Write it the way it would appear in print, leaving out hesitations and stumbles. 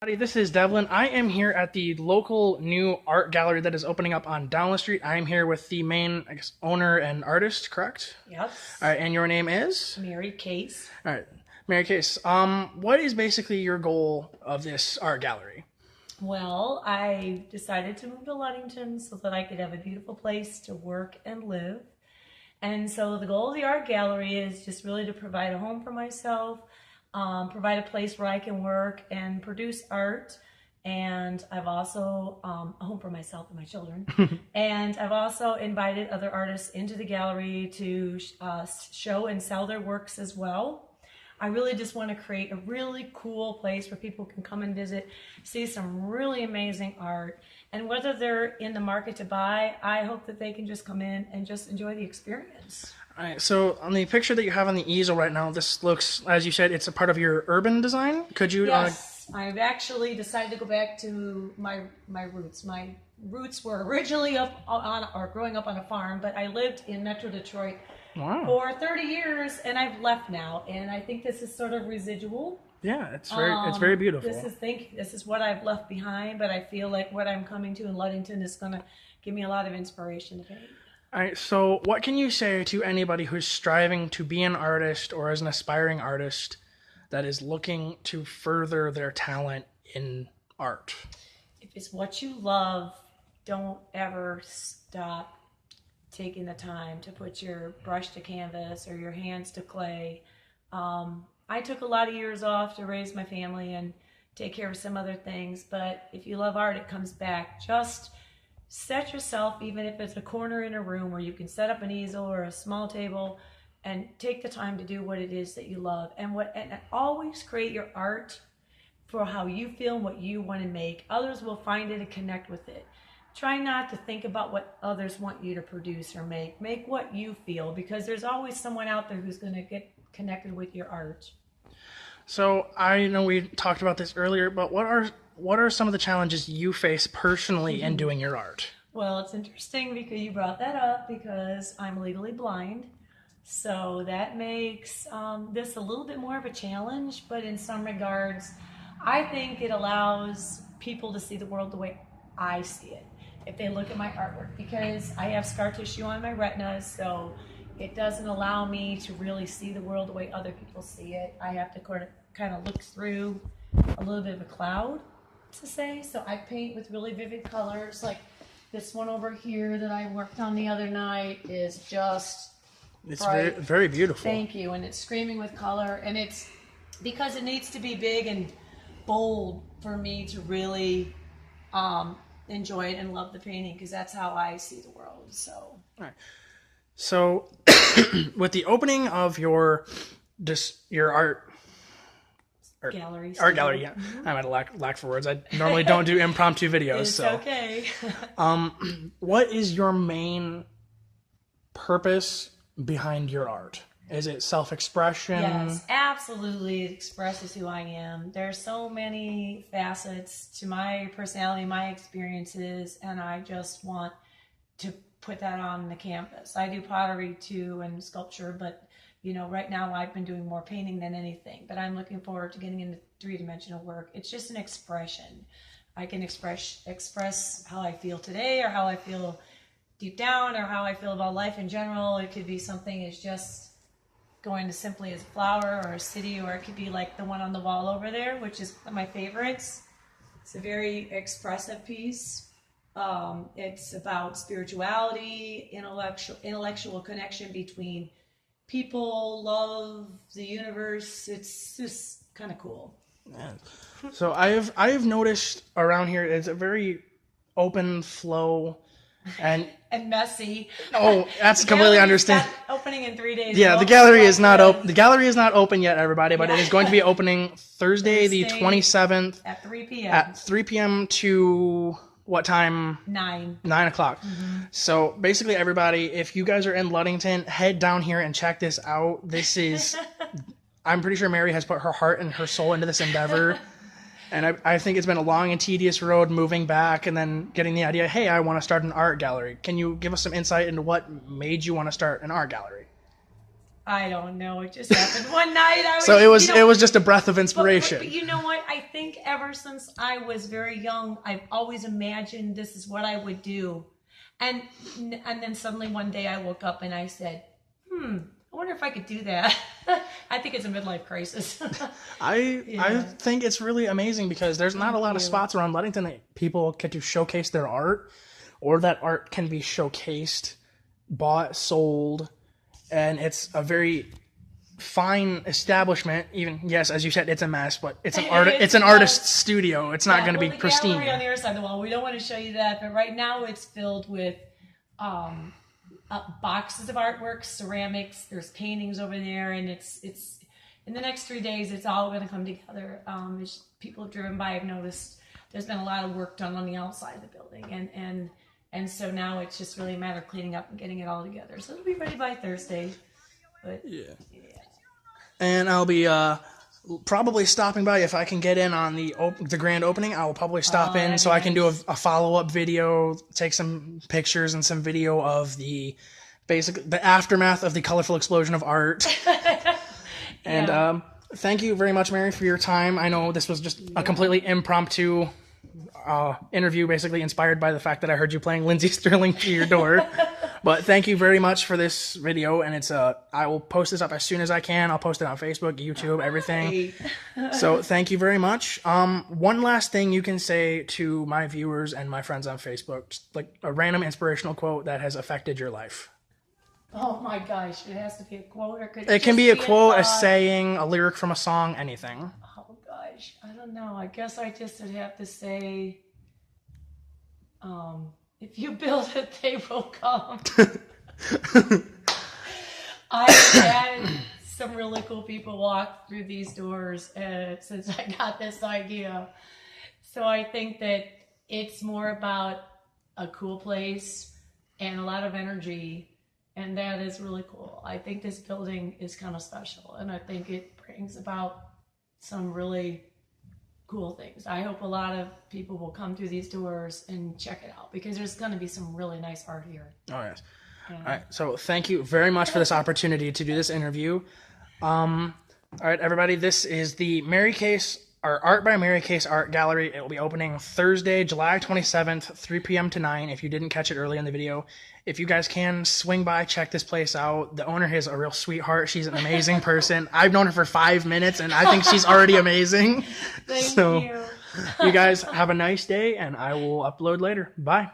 This is Devlin. I am here at the local new art gallery that is opening up on Dowland Street. I am here with the main, owner and artist, correct? Yep. All right, and your name is? Mary Case. All right, Mary Case. What is basically your goal of this art gallery? Well, I decided to move to Ludington so that I could have a beautiful place to work and live. And so the goal of the art gallery is just really to provide a home for myself, provide a place where I can work and produce art. And I've also, a home for myself and my children. And I've also invited other artists into the gallery to show and sell their works as well. I really just want to create a really cool place where people can come and visit, see some really amazing art. And whether they're in the market to buy, I hope that they can just come in and just enjoy the experience. All right, so on the picture that you have on the easel right now, this looks, as you said, it's a part of your urban design. Could you? Yes, I've actually decided to go back to my roots. My roots were originally growing up on a farm, but I lived in Metro Detroit for 30 years, and I've left now. And I think this is sort of residual. Yeah, it's very beautiful. This is what I've left behind, but I feel like what I'm coming to in Ludington is going to give me a lot of inspiration to paint. All right, so what can you say to anybody who's striving to be an artist or as an aspiring artist that is looking to further their talent in art? If it's what you love, don't ever stop taking the time to put your brush to canvas or your hands to clay. I took a lot of years off to raise my family and take care of some other things, but if you love art, it comes back. Just set yourself, even if it's a corner in a room where you can set up an easel or a small table, and take the time to do what it is that you love. And always create your art for how you feel and what you want to make. Others will find it and connect with it. Try not to think about what others want you to produce or make. Make what you feel, because there's always someone out there who's going to get connected with your art. So I know we talked about this earlier, but what are some of the challenges you face personally in doing your art? Well, it's interesting because you brought that up, because I'm legally blind. So that makes this a little bit more of a challenge, but in some regards, I think it allows people to see the world the way I see it if they look at my artwork, because I have scar tissue on my retinas, so it doesn't allow me to really see the world the way other people see it. I have to kind of look through a little bit of a cloud, to say. So I paint with really vivid colors. Like this one over here that I worked on the other night is just very, very beautiful. Thank you. And it's screaming with color, and it's because it needs to be big and bold for me to really enjoy it and love the painting, because that's how I see the world. So all right. So with the opening of your art gallery, yeah. I'm at a lack for words. I normally don't do impromptu videos. It's so okay. what is your main purpose behind your art? Is it self-expression? Yes, absolutely. It expresses who I am. There's so many facets to my personality, my experiences, and I just want to put that on the canvas. I do pottery too and sculpture, but right now I've been doing more painting than anything, but I'm looking forward to getting into three-dimensional work. It's just an expression. I can express how I feel today, or how I feel deep down, or how I feel about life in general. It could be something as just going to simply as a flower or a city, or it could be like the one on the wall over there, which is one of my favorites. It's a very expressive piece. It's about spirituality, intellectual connection between people, love, the universe. It's just kind of cool. Yeah. So I've noticed around here it's a very open flow and messy. Oh, that's completely understand. Opening in 3 days. Yeah, the gallery is not open. The gallery is not open yet, everybody, but it is going to be opening Thursday the 27th at 3 p.m. At 3 p.m. to what time? 9 o'clock. So basically, everybody, if you guys are in Ludington, head down here and check this out. This is, I'm pretty sure Mary has put her heart and her soul into this endeavor. And I think it's been a long and tedious road moving back and then getting the idea, hey, I want to start an art gallery. Can you give us some insight into what made you want to start an art gallery? I don't know. It just happened one night. So it was just a breath of inspiration. But you know what? I think ever since I was very young, I've always imagined this is what I would do. And then suddenly one day I woke up and I said, I wonder if I could do that. I think it's a midlife crisis. I think it's really amazing because there's not a lot of spots around Ludington that people get to showcase their art, or that art can be showcased, bought, sold, and it's a very fine establishment. Even, yes, as you said, it's a mess, but it's an artist's studio. It's not going to be pristine. The gallery on the other side of the wall, we don't want to show you that, but right now it's filled with boxes of artwork, ceramics. There's paintings over there, and it's in the next 3 days it's all going to come together. As people have driven by, I've noticed there's been a lot of work done on the outside of the building, and so now it's just really a matter of cleaning up and getting it all together. So it'll be ready by Thursday. But yeah. And I'll be probably stopping by if I can get in on the grand opening. I will probably stop in so I can do a follow-up video, take some pictures and some video of the aftermath of the colorful explosion of art. And thank you very much, Mary, for your time. I know this was just a completely impromptu interview, basically inspired by the fact that I heard you playing Lindsey Sterling through your door. But thank you very much for this video, and it's I will post this up as soon as I can. I'll post it on Facebook, YouTube, everything. So thank you very much. One last thing you can say to my viewers and my friends on Facebook, just like a random inspirational quote that has affected your life. Oh my gosh, it has to be a quote, or it can be a quote, a saying, a lyric from a song, anything. Oh gosh, I don't know. I guess I just would have to say, if you build it, they will come. I've had some really cool people walk through these doors since I got this idea. So I think that it's more about a cool place and a lot of energy. And that is really cool. I think this building is kind of special, and I think it brings about some really cool things. I hope a lot of people will come through these doors and check it out, because there's going to be some really nice art here. Oh, yes. All right. So thank you very much for this opportunity to do this interview. All right, everybody. This is the Mary Case, our Art by Mary Case Art Gallery. It will be opening Thursday, July 27th, 3 p.m. to 9, if you didn't catch it early in the video. If you guys can, swing by, check this place out. The owner is a real sweetheart. She's an amazing person. I've known her for 5 minutes, and I think she's already amazing. Thank you. You guys have a nice day, and I will upload later. Bye.